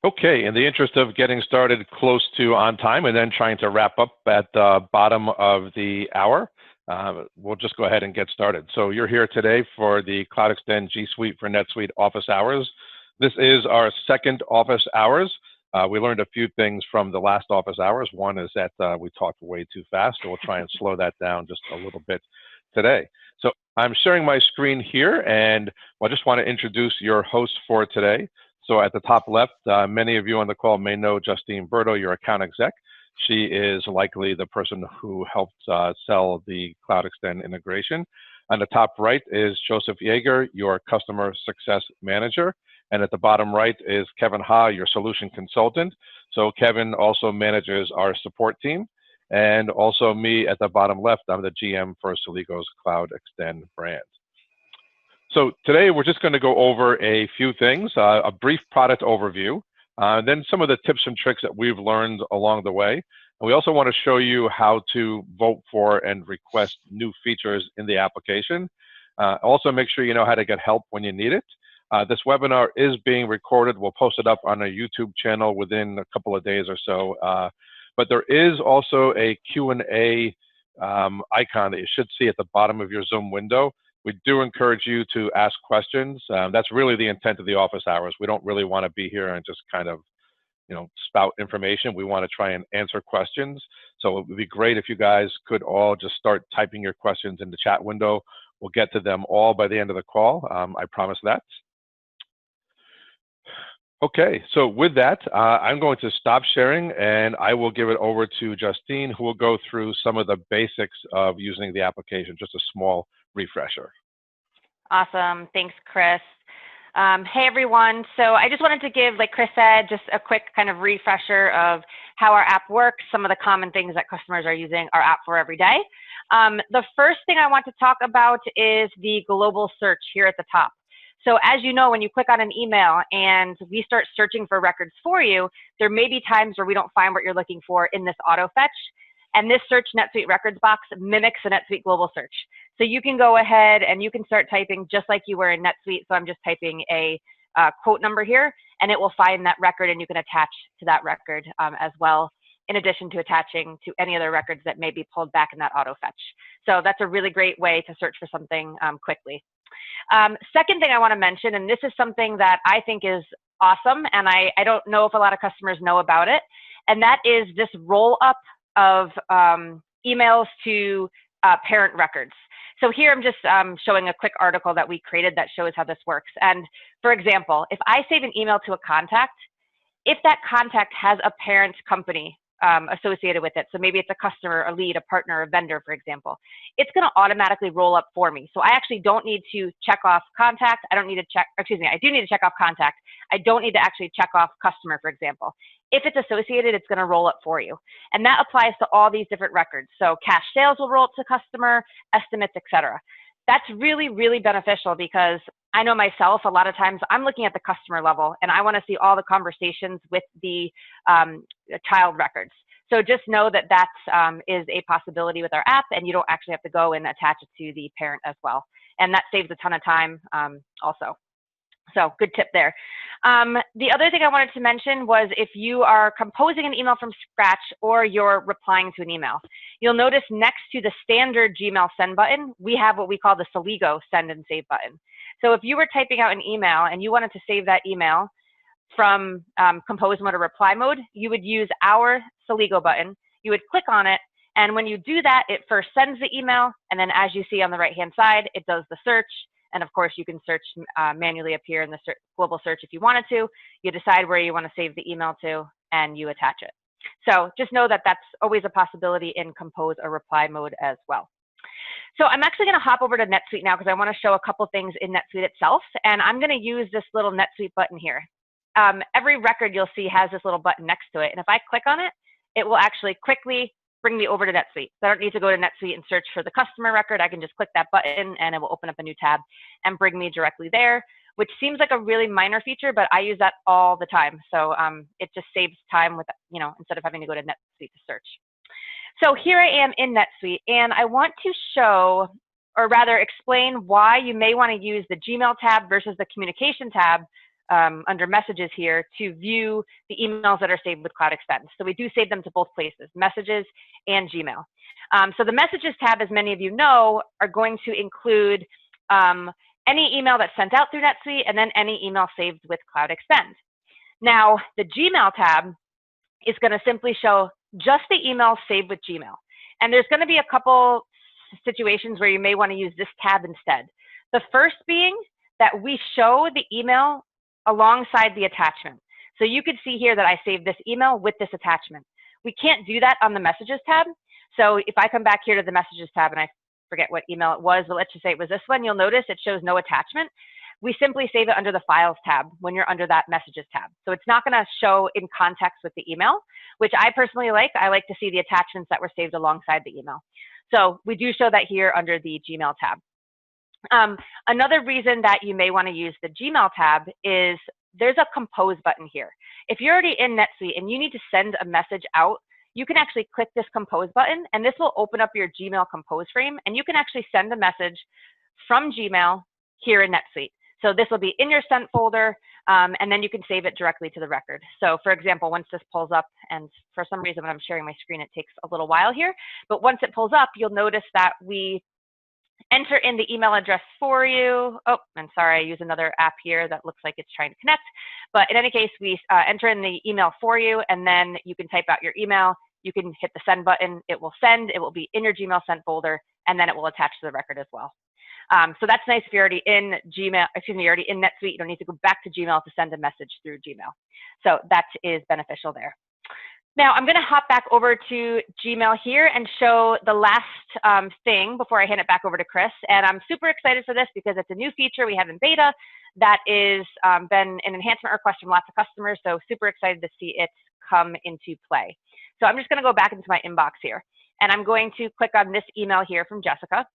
Okay, in the interest of getting started close to on time and then trying to wrap up at the bottom of the hour, we'll just go ahead and get started. So you're here today for the CloudExtend G Suite for NetSuite Office Hours. This is our second office hours. We learned a few things from the last office hours. One is that we talked way too fast, so we'll try and slow that down just a little bit today. So I'm sharing my screen here, and I just want to introduce your host for today. So at the top left, many of you on the call may know Justine Berto, your account exec. She is likely the person who helped sell the CloudExtend integration. On the top right is Joseph Yeager, your customer success manager. And at the bottom right is Kevin Ha, your solution consultant. So Kevin also manages our support team. And also me at the bottom left, I'm the GM for Celigo's CloudExtend brand. So today we're just going to go over a few things, a brief product overview, then some of the tips and tricks that we've learned along the way. And we also want to show you how to vote for and request new features in the application. Also make sure you know how to get help when you need it. This webinar is being recorded. We'll post it up on our YouTube channel within a couple of days or so. But there is also a Q&A icon that you should see at the bottom of your Zoom window. We do encourage you to ask questions. That's really the intent of the office hours. We don't really want to be here and just kind of, spout information. We want to try and answer questions. So it would be great if you guys could all just start typing your questions in the chat window. We'll get to them all by the end of the call. I promise that. Okay, so with that, I'm going to stop sharing and I will give it over to Justine, who will go through some of the basics of using the application, just a small refresher. Awesome, thanks, Chris. Hey everyone, so I just wanted to give, like Chris said, just a quick kind of refresher of how our app works, some of the common things that customers are using our app for every day. The first thing I want to talk about is the global search here at the top. So as you know, when you click on an email and we start searching for records for you, there may be times where we don't find what you're looking for in this auto fetch. And this search NetSuite records box mimics the NetSuite global search. So you can go ahead and you can start typing just like you were in NetSuite. So I'm just typing a quote number here and it will find that record and you can attach to that record as well, in addition to attaching to any other records that may be pulled back in that auto fetch. So that's a really great way to search for something quickly. Second thing I want to mention, and this is something that I think is awesome, and I don't know if a lot of customers know about it, and that is this roll up of emails to parent records. So here I'm just showing a quick article that we created that shows how this works. And for example, if I save an email to a contact, if that contact has a parent company associated with it, so maybe it's a customer, a lead, a partner, a vendor, for example, it's going to automatically roll up for me. So I actually don't need to check off contact. I don't need to check, excuse me, I do need to check off contact. I don't need to actually check off customer, for example. If it's associated, it's going to roll up for you. And that applies to all these different records. So cash sales will roll up to customer, estimates, etc. That's really, really beneficial because I know myself, a lot of times I'm looking at the customer level and I want to see all the conversations with the child records. So just know that that is a possibility with our app and you don't actually have to go and attach it to the parent as well. And that saves a ton of time also. So good tip there. The other thing I wanted to mention was if you are composing an email from scratch or you're replying to an email, you'll notice next to the standard Gmail send button, we have what we call the Celigo send and save button. So if you were typing out an email and you wanted to save that email from compose mode or reply mode, you would use our Celigo button. You would click on it. And when you do that, it first sends the email. And then as you see on the right-hand side, it does the search. And of course, you can search manually up here in the global search if you wanted to. You decide where you want to save the email to, and you attach it. So just know that that's always a possibility in compose or reply mode as well. So I'm actually going to hop over to NetSuite now because I want to show a couple things in NetSuite itself. And I'm going to use this little NetSuite button here. Every record you'll see has this little button next to it. And if I click on it, it will actually quickly bring me over to NetSuite. So I don't need to go to NetSuite and search for the customer record. I can just click that button and it will open up a new tab and bring me directly there, which seems like a really minor feature, but I use that all the time. So it just saves time with, instead of having to go to NetSuite to search. So here I am in NetSuite, and I want to show, or rather explain why you may want to use the Gmail tab versus the communication tab under messages here to view the emails that are saved with CloudExtend. So we do save them to both places, messages and Gmail. So the messages tab, as many of you know, are going to include any email that's sent out through NetSuite and then any email saved with CloudExtend. Now, the Gmail tab is going to simply show just the emails saved with Gmail. And there's going to be a couple situations where you may want to use this tab instead. The first being that we show the email alongside the attachment. So you could see here that I saved this email with this attachment. We can't do that on the Messages tab. So if I come back here to the Messages tab, and I forget what email it was, but let's just say it was this one, you'll notice it shows no attachment. We simply save it under the Files tab when you're under that Messages tab. So it's not going to show in context with the email, which I personally like. I like to see the attachments that were saved alongside the email. So we do show that here under the Gmail tab. Another reason that you may want to use the Gmail tab is there's a compose button here. If you're already in NetSuite and you need to send a message out, you can actually click this compose button, and this will open up your Gmail compose frame, and you can actually send a message from Gmail here in NetSuite. So this will be in your sent folder, and then you can save it directly to the record. So for example, once this pulls up, and for some reason when I'm sharing my screen, it takes a little while here, but once it pulls up, you'll notice that we enter in the email address for you. Oh, I'm sorry, I use another app here that looks like it's trying to connect. But in any case, we enter in the email for you, and then you can type out your email. You can hit the send button. It will send. It will be in your Gmail sent folder, and then it will attach to the record as well. So that's nice if you're already in Gmail, excuse me, you're already in NetSuite. You don't need to go back to Gmail to send a message through Gmail. So that is beneficial there. Now, I'm going to hop back over to Gmail here and show the last thing before I hand it back over to Chris. And I'm super excited for this because it's a new feature we have in beta that is been an enhancement request from lots of customers. So super excited to see it come into play. So I'm just going to go back into my inbox here. And I'm going to click on this email here from Jessica.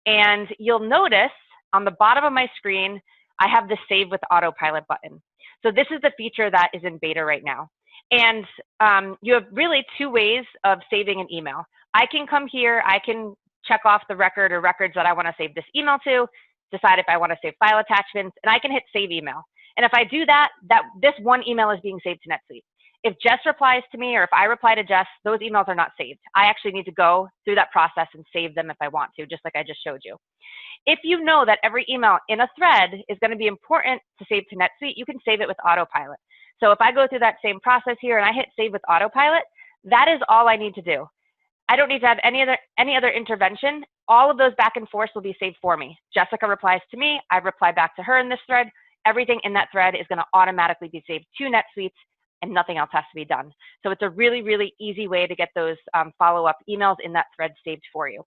And you'll notice on the bottom of my screen, I have the Save with Autopilot button. So this is the feature that is in beta right now. And you have really two ways of saving an email. I can come here, I can check off the record or records that I want to save this email to, decide if I want to save file attachments, and I can hit Save Email. And if I do that, this one email is being saved to NetSuite. If Jess replies to me or if I reply to Jess, those emails are not saved. I actually need to go through that process and save them if I want to, just like I just showed you. If you know that every email in a thread is going to be important to save to NetSuite, you can save it with Autopilot. So if I go through that same process here and I hit Save with Autopilot, that is all I need to do. I don't need to have any other intervention. All of those back and forth will be saved for me. Jessica replies to me, I reply back to her in this thread. Everything in that thread is going to automatically be saved to NetSuite, and nothing else has to be done. So it's a really, really easy way to get those follow-up emails in that thread saved for you.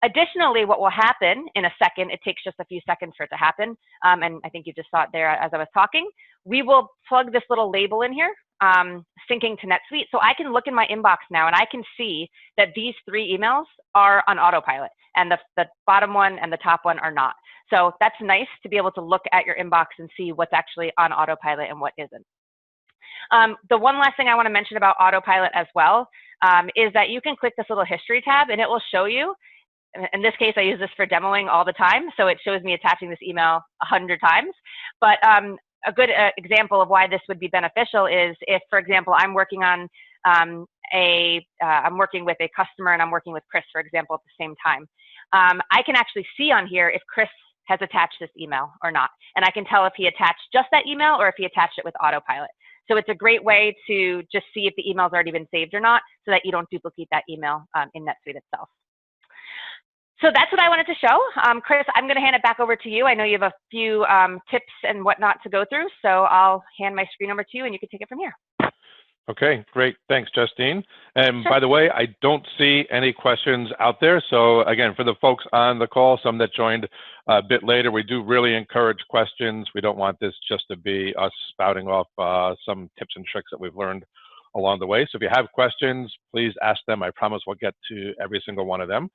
Additionally, what will happen in a second, it takes just a few seconds for it to happen, and I think you just saw it there as I was talking, we will plug this little label in here, syncing to NetSuite, so I can look in my inbox now and I can see that these 3 emails are on autopilot, and the bottom one and the top one are not. So that's nice to be able to look at your inbox and see what's actually on autopilot and what isn't. The one last thing I want to mention about autopilot as well is that you can click this little history tab and it will show you. In this case, I use this for demoing all the time, so it shows me attaching this email 100 times. But a good example of why this would be beneficial is if, for example, I'm working on I'm working with a customer and I'm working with Chris, for example, at the same time. I can actually see on here if Chris has attached this email or not, and I can tell if he attached just that email or if he attached it with autopilot. So it's a great way to just see if the email's already been saved or not, so that you don't duplicate that email in NetSuite itself. So that's what I wanted to show. Chris, I'm going to hand it back over to you. I know you have a few tips and whatnot to go through, so I'll hand my screen over to you and you can take it from here. Okay, great. Thanks, Justine. And Sure. by the way, I don't see any questions out there. So again, for the folks on the call, some that joined a bit later, we do really encourage questions. We don't want this just to be us spouting off some tips and tricks that we've learned along the way. So if you have questions, please ask them. I promise we'll get to every single one of them.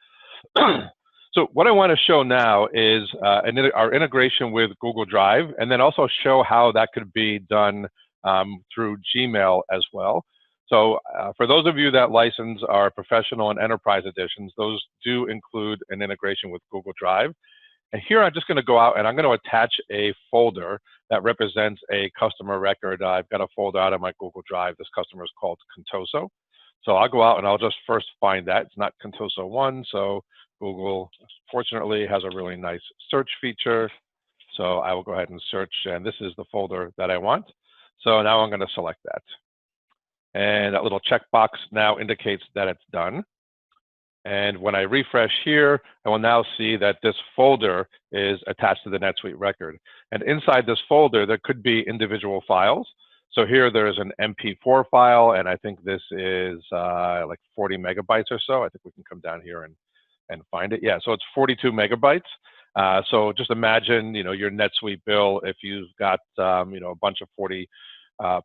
So what I want to show now is our integration with Google Drive, and then also show how that could be done through Gmail as well. So for those of you that license our professional and enterprise editions, those do include an integration with Google Drive. And here I'm just going to go out and I'm going to attach a folder that represents a customer record. I've got a folder out of my Google Drive. This customer is called Contoso. So I'll go out and I'll just first find that. It's not Contoso 1, so Google, fortunately, has a really nice search feature. So I will go ahead and search, and this is the folder that I want. So now I'm going to select that. And that little checkbox now indicates that it's done. And when I refresh here, I will now see that this folder is attached to the NetSuite record. And inside this folder, there could be individual files. So here there's an MP4 file, and I think this is like 40 megabytes or so. I think we can come down here and find it. Yeah, so it's 42 megabytes. So just imagine, your NetSuite bill, if you've got, a bunch of 40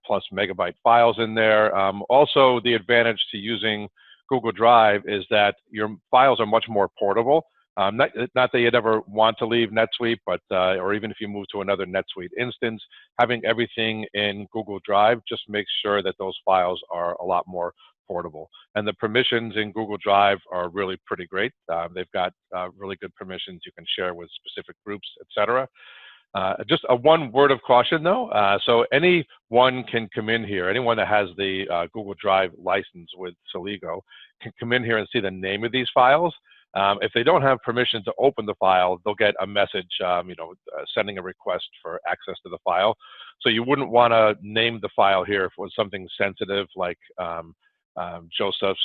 plus megabyte files in there. Also, the advantage to using Google Drive is that your files are much more portable. Not that you'd ever want to leave NetSuite, but or even if you move to another NetSuite instance, having everything in Google Drive just makes sure that those files are a lot more portable. And the permissions in Google Drive are really pretty great. They've got really good permissions you can share with specific groups, etc. Just a one word of caution though. So anyone can come in here, anyone that has the Google Drive license with Celigo can come in here and see the name of these files. If they don't have permission to open the file, they'll get a message, sending a request for access to the file. So you wouldn't want to name the file here if it was something sensitive like Joseph's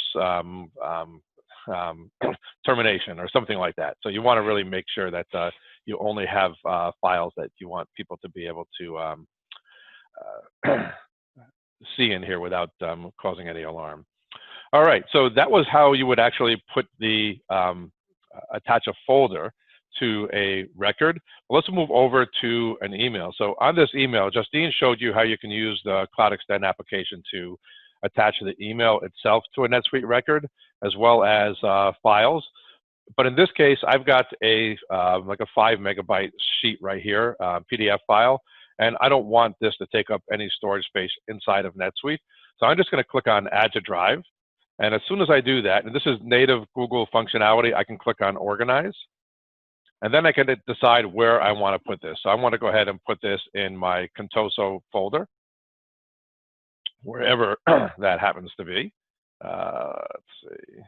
termination or something like that. So you want to really make sure that you only have files that you want people to be able to see in here without causing any alarm. All right, so that was how you would actually put the attach a folder to a record. Well, let's move over to an email. So on this email, Justine showed you how you can use the CloudExtend application to attach the email itself to a NetSuite record, as well as files. But in this case, I've got a like a 5 megabyte sheet right here, PDF file, and I don't want this to take up any storage space inside of NetSuite. So I'm just going to click on Add to Drive. And as soon as I do that, and this is native Google functionality, I can click on Organize. And then I can decide where I want to put this. So I want to go ahead and put this in my Contoso folder, wherever that happens to be. Let's see,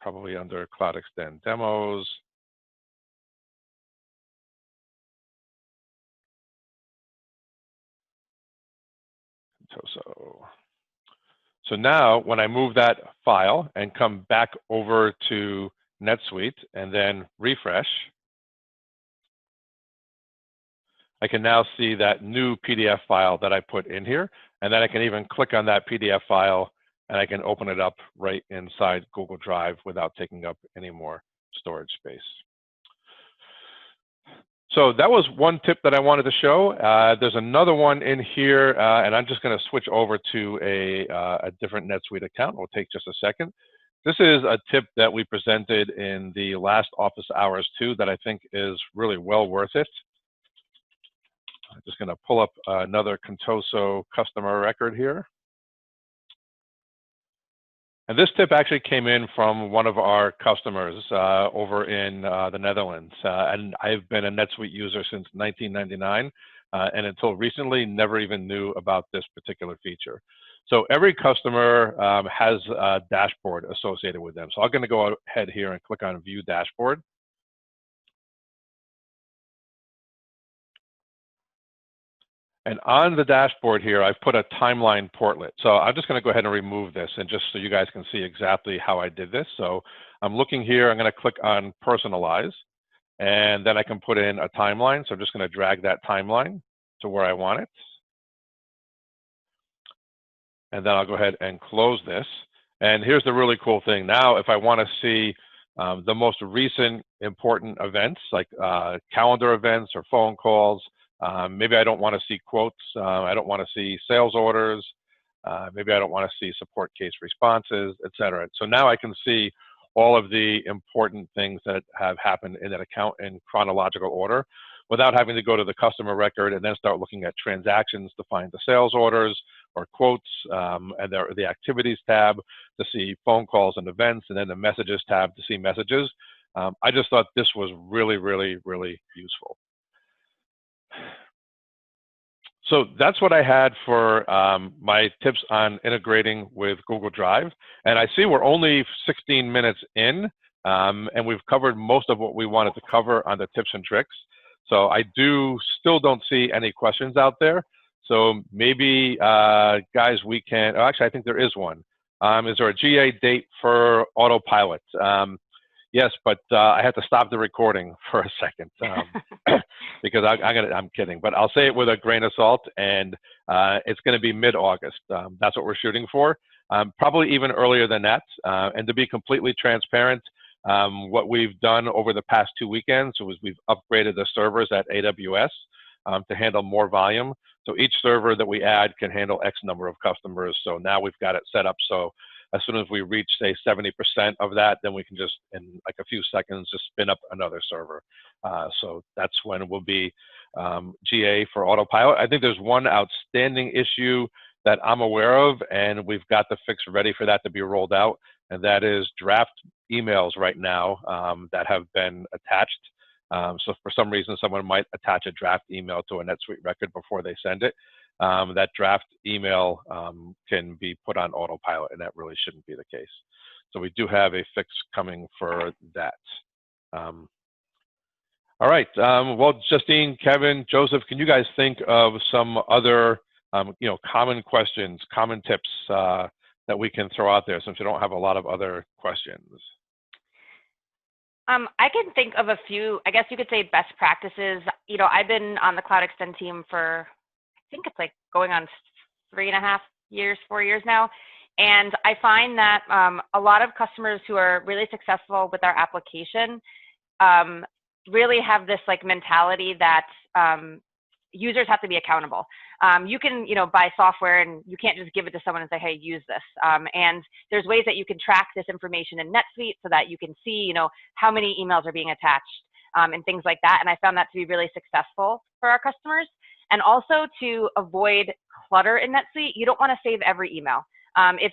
probably under CloudExtend Demos. Contoso. So now when I move that file and come back over to NetSuite and then refresh, I can now see that new PDF file that I put in here. And then I can even click on that PDF file and I can open it up right inside Google Drive without taking up any more storage space. So that was one tip that I wanted to show. There's another one in here, and I'm just going to switch over to a different NetSuite account. It'll take just a second. This is a tip that we presented in the last office hours too that I think is really well worth it. I'm just going to pull up another Contoso customer record here. And this tip actually came in from one of our customers over in the Netherlands. And I've been a NetSuite user since 1999, and until recently, never even knew about this particular feature. So every customer has a dashboard associated with them. So I'm going to go ahead here and click on View Dashboard. And on the dashboard here, I've put a timeline portlet. So I'm just going to go ahead and remove this, and just so you guys can see exactly how I did this. So I'm looking here, I'm going to click on Personalize, and then I can put in a timeline. So I'm just going to drag that timeline to where I want it. And then I'll go ahead and close this. And here's the really cool thing. Now, if I want to see the most recent important events, like calendar events or phone calls, maybe I don't want to see quotes. I don't want to see sales orders. Maybe I don't want to see support case responses, etc. So now I can see all of the important things that have happened in that account in chronological order without having to go to the customer record and then start looking at transactions to find the sales orders or quotes, and the activities tab to see phone calls and events, and then the messages tab to see messages. I just thought this was really, really, really useful. So that's what I had for my tips on integrating with Google Drive. And I see we're only 16 minutes in, and we've covered most of what we wanted to cover on the tips and tricks. So I still don't see any questions out there. So maybe, guys, we can, oh, actually, I think there is one. Is there a GA date for autopilot? Yes, but I have to stop the recording for a second because I'm kidding. But I'll say it with a grain of salt, and it's going to be mid-August. That's what we're shooting for. Probably even earlier than that. And to be completely transparent, what we've done over the past 2 weekends was we've upgraded the servers at AWS to handle more volume. So each server that we add can handle X number of customers. So now we've got it set up so as soon as we reach, say, 70% of that, then we can just, in like a few seconds, just spin up another server. So that's when it will be GA for autopilot. I think there's one outstanding issue that I'm aware of, and we've got the fix ready for that to be rolled out, and that is draft emails right now that have been attached. So for some reason, someone might attach a draft email to a NetSuite record before they send it. That draft email can be put on autopilot, and that really shouldn't be the case. So we do have a fix coming for that. All right. Well, Justine, Kevin, Joseph, can you guys think of some other common questions, common tips that we can throw out there since we don't have a lot of other questions? I can think of a few, I guess you could say best practices. I've been on the CloudExtend team for, I think it's like going on 3.5 years, 4 years now. And I find that a lot of customers who are really successful with our application really have this like mentality that users have to be accountable. You can, buy software and you can't just give it to someone and say, hey, use this. And there's ways that you can track this information in NetSuite so that you can see, how many emails are being attached and things like that. And I found that to be really successful for our customers. And also to avoid clutter in NetSuite, you don't want to save every email. If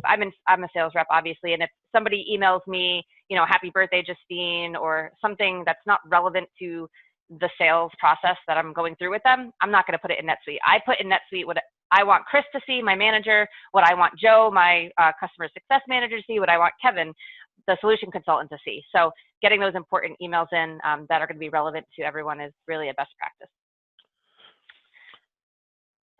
I'm a sales rep, obviously, and if somebody emails me, happy birthday, Justine, or something that's not relevant to the sales process that I'm going through with them, I'm not going to put it in NetSuite. I put in NetSuite what I want Chris to see, my manager, what I want Joe, my customer success manager, to see, what I want Kevin, the solution consultant, to see. So getting those important emails in that are going to be relevant to everyone is really a best practice.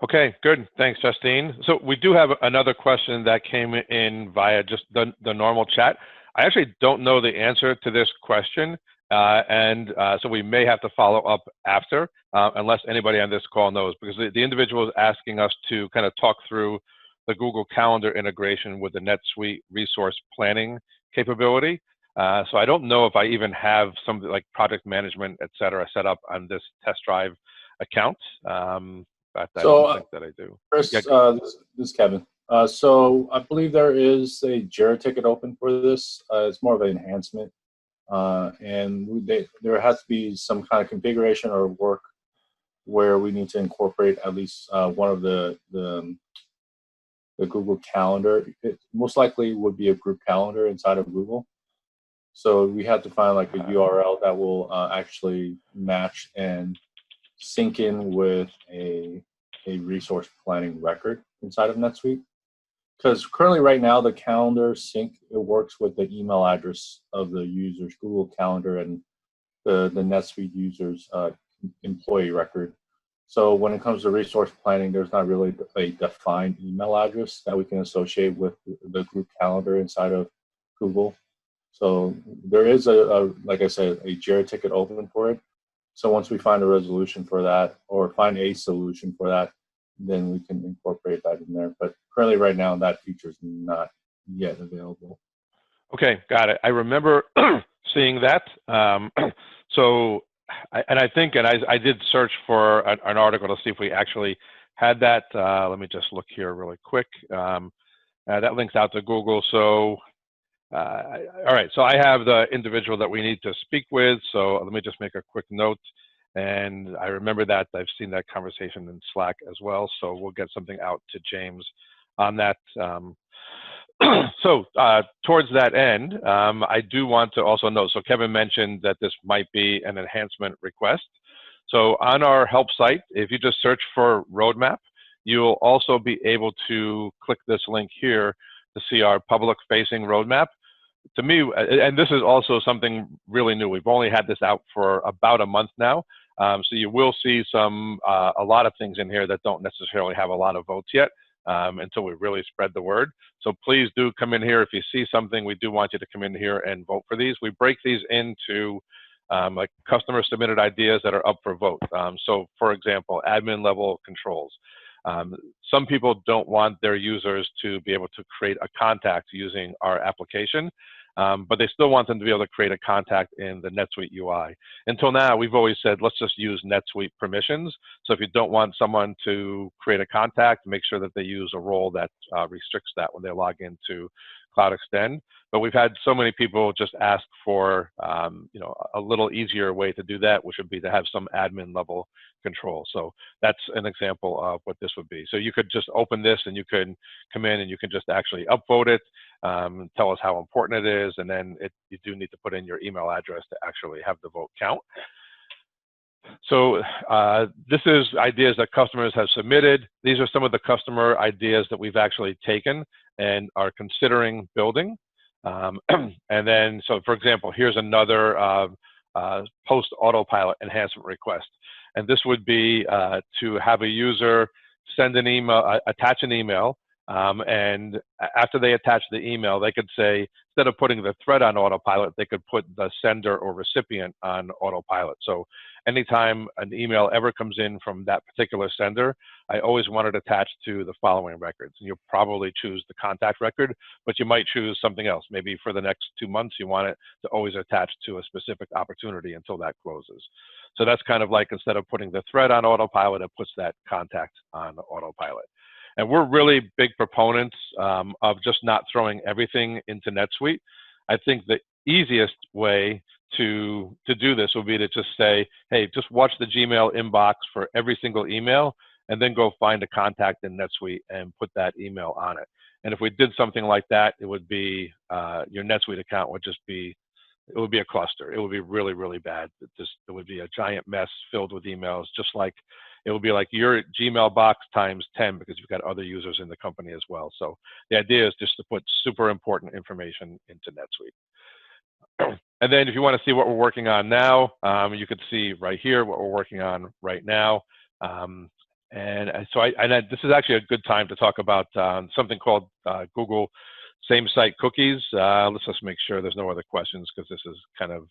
Okay, good. Thanks, Justine. So we do have another question that came in via just the normal chat. I actually don't know the answer to this question, so we may have to follow up after, unless anybody on this call knows, because the individual is asking us to kind of talk through the Google Calendar integration with the NetSuite resource planning capability. So I don't know if I even have something like project management, et cetera, set up on this test drive account. But I don't think that I do. Chris, this is Kevin. So I believe there is a Jira ticket open for this. It's more of an enhancement. And there has to be some kind of configuration or work where we need to incorporate at least one of the Google Calendar. It most likely would be a group calendar inside of Google. So we have to find like a URL that will actually match and sync in with a resource planning record inside of NetSuite. Because currently right now the calendar sync, it works with the email address of the user's Google Calendar and the NetSuite user's employee record. So when it comes to resource planning, there's not really a defined email address that we can associate with the group calendar inside of Google. So there is like I said, a Jira ticket open for it. So once we find a resolution for that or find a solution for that, then we can incorporate that in there. But currently right now, that feature is not yet available. Okay, got it. I remember seeing that. I did search for an article to see if we actually had that. Let me just look here really quick. That links out to Google. So, all right, so I have the individual that we need to speak with. So let me just make a quick note. And I remember that I've seen that conversation in Slack as well. So we'll get something out to James on that. So towards that end, I do want to also note, so Kevin mentioned that this might be an enhancement request. So on our help site, if you just search for roadmap, you'll also be able to click this link here to see our public-facing roadmap. To me, and this is also something really new. We've only had this out for about a month now. So you will see a lot of things in here that don't necessarily have a lot of votes yet until we really spread the word. So please do come in here. If you see something, we do want you to come in here and vote for these. We break these into like customer submitted ideas that are up for vote. So for example, admin level controls. Some people don't want their users to be able to create a contact using our application, but they still want them to be able to create a contact in the NetSuite UI. Until now, we've always said, let's just use NetSuite permissions. So if you don't want someone to create a contact, make sure that they use a role that restricts that when they log into CloudExtend. But we've had so many people just ask for a little easier way to do that, which would be to have some admin level control. So that's an example of what this would be. So you could just open this and you can come in and you can just actually upvote it, tell us how important it is, and then you do need to put in your email address to actually have the vote count. So this is ideas that customers have submitted. These are some of the customer ideas that we've actually taken and are considering building. And then, so for example, here's another post autopilot enhancement request. And this would be to have a user send an email, attach an email, and after they attach the email, they could say, instead of putting the thread on autopilot, they could put the sender or recipient on autopilot. So anytime an email ever comes in from that particular sender, I always want it attached to the following records. And you'll probably choose the contact record, but you might choose something else. Maybe for the next 2 months, you want it to always attach to a specific opportunity until that closes. So that's kind of like, instead of putting the thread on autopilot, it puts that contact on autopilot. And we're really big proponents of just not throwing everything into NetSuite. I think the easiest way to do this would be to just say, hey, just watch the Gmail inbox for every single email, and then go find a contact in NetSuite and put that email on it. And if we did something like that, it would be, your NetSuite account would just be, it would be a cluster. It would be really, really bad. It would be a giant mess filled with emails, just like it would be like your Gmail box times 10, because you've got other users in the company as well. So the idea is just to put super important information into NetSuite. And then if you want to see what we're working on now, you could see right here what we're working on right now. And so this is actually a good time to talk about something called Google same-site cookies. Let's just make sure there's no other questions, because this is kind of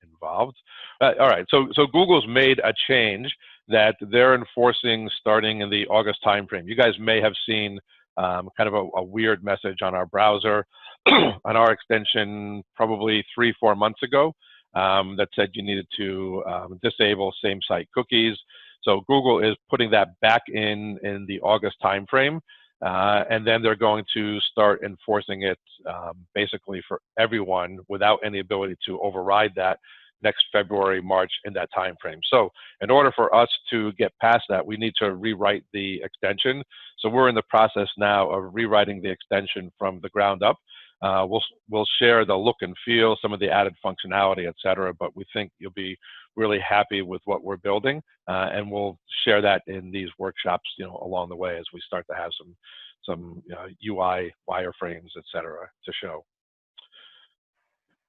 involved. All right, so Google's made a change that they're enforcing starting in the August timeframe. You guys may have seen kind of a weird message on our browser, on our extension, probably 3-4 months ago, that said you needed to disable same-site cookies. So Google is putting that back in the August timeframe. And then they're going to start enforcing it basically for everyone without any ability to override that next February, March, in that time frame. So in order for us to get past that, we need to rewrite the extension. So we're in the process now of rewriting the extension from the ground up. We'll share the look and feel, some of the added functionality, et cetera, but we think you'll be really happy with what we're building, and we'll share that in these workshops, along the way as we start to have some UI wireframes, et cetera, to show.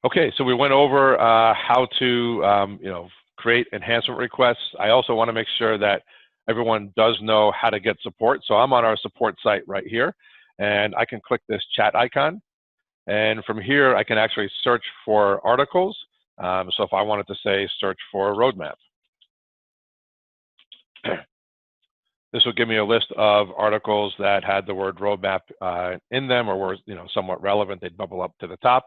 Okay, so we went over how to create enhancement requests. I also want to make sure that everyone does know how to get support. So I'm on our support site right here, and I can click this chat icon. And from here, I can actually search for articles. So if I wanted to say search for roadmap, this will give me a list of articles that had the word roadmap in them, or were somewhat relevant. They'd bubble up to the top.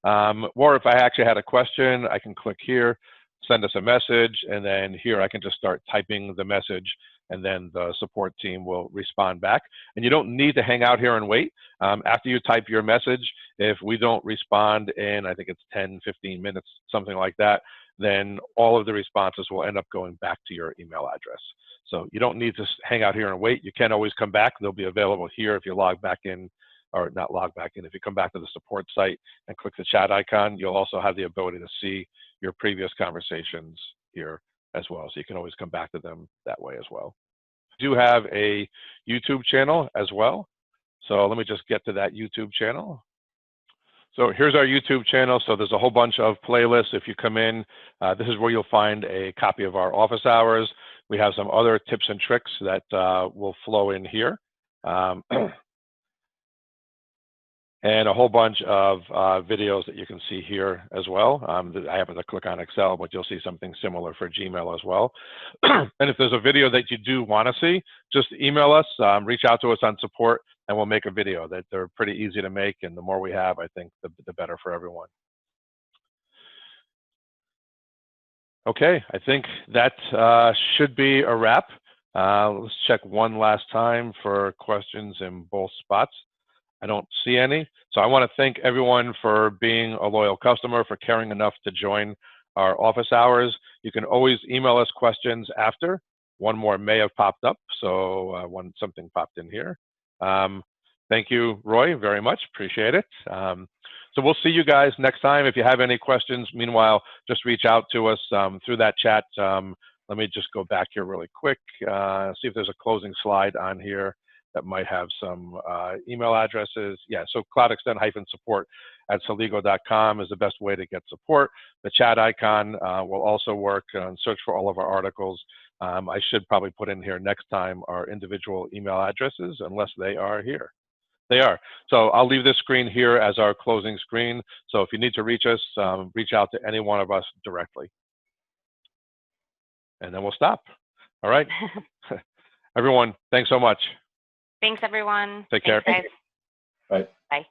Or if I actually had a question, I can click here, send us a message, and then here I can just start typing the message, and then the support team will respond back. And you don't need to hang out here and wait. After you type your message, if we don't respond in, I think it's 10, 15 minutes, something like that, then all of the responses will end up going back to your email address. So you don't need to hang out here and wait. You can always come back. They'll be available here if you log back in or not log back in. If you come back to the support site and click the chat icon, you'll also have the ability to see your previous conversations here as well. So you can always come back to them that way as well. We do have a YouTube channel as well. So let me just get to that YouTube channel. So here's our YouTube channel. So there's a whole bunch of playlists. If you come in, this is where you'll find a copy of our office hours. We have some other tips and tricks that will flow in here. And a whole bunch of videos that you can see here as well. I happen to click on Excel, but you'll see something similar for Gmail as well. And if there's a video that you do want to see, just email us, reach out to us on support, and we'll make a video. That they're pretty easy to make, and the more we have, I think the better for everyone. Okay, I think that should be a wrap. Let's check one last time for questions in both spots. I don't see any. So I want to thank everyone for being a loyal customer, for caring enough to join our office hours. You can always email us questions after. One more may have popped up, so something popped in here. Thank you, Roy, very much. Appreciate it. So we'll see you guys next time. If you have any questions, meanwhile, just reach out to us through that chat. Let me just go back here really quick, see if there's a closing slide on here that might have some email addresses. Yeah, so CloudExtend-support@Celigo.com is the best way to get support. The chat icon will also work. Search for all of our articles. I should probably put in here next time our individual email addresses, unless they are here. They are. So I'll leave this screen here as our closing screen. So if you need to reach us, reach out to any one of us directly. And then we'll stop. All right. Everyone, thanks so much. Thanks, everyone. Take care. Thanks, guys. Bye. Bye.